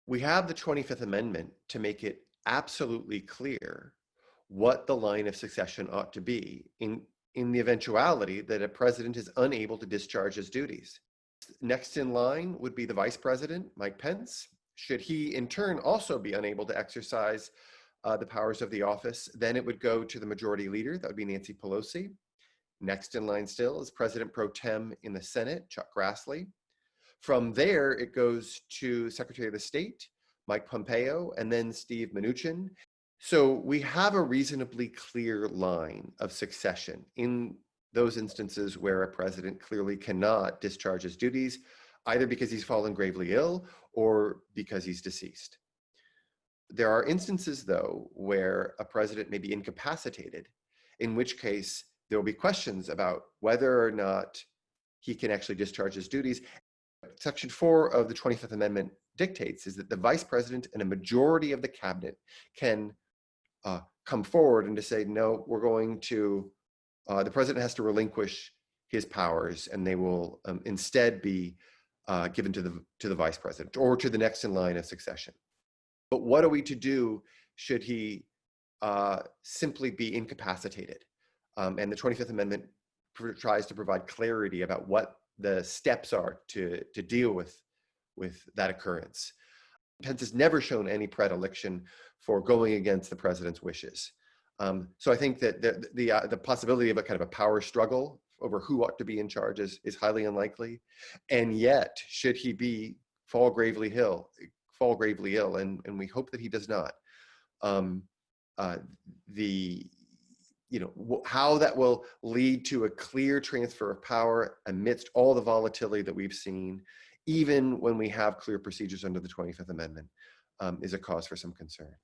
We have the 25th Amendment to make it absolutely clear what the line of succession ought to be in the eventuality that a president is unable to discharge his duties. Next in line would be the Vice President, Mike Pence. Should he in turn also be unable to exercise the powers of the office, then it would go to the Majority Leader, that would be Nancy Pelosi. Next in line still is President Pro Tem in the Senate, Chuck Grassley. From there, it goes to Secretary of the State, Mike Pompeo, and then Steve Mnuchin. So we have a reasonably clear line of succession in those instances where a president clearly cannot discharge his duties, either because he's fallen gravely ill or because he's deceased. There are instances, though, where a president may be incapacitated, in which case there will be questions about whether or not he can actually discharge his duties. Section 4 of the 25th Amendment dictates is that the vice president and a majority of the cabinet can come forward and to say, no, we're going to, the president has to relinquish his powers and they will instead be given to the vice president or to the next in line of succession. But what are we to do should he simply be incapacitated? And the 25th Amendment tries to provide clarity about what the steps are to deal with that occurrence. Pence has never shown any predilection for going against the president's wishes. So I think that the possibility of a kind of a power struggle over who ought to be in charge is highly unlikely. And yet, should he fall gravely ill, and we hope that he does not, how that will lead to a clear transfer of power amidst all the volatility that we've seen, even when we have clear procedures under the 25th Amendment, is a cause for some concern.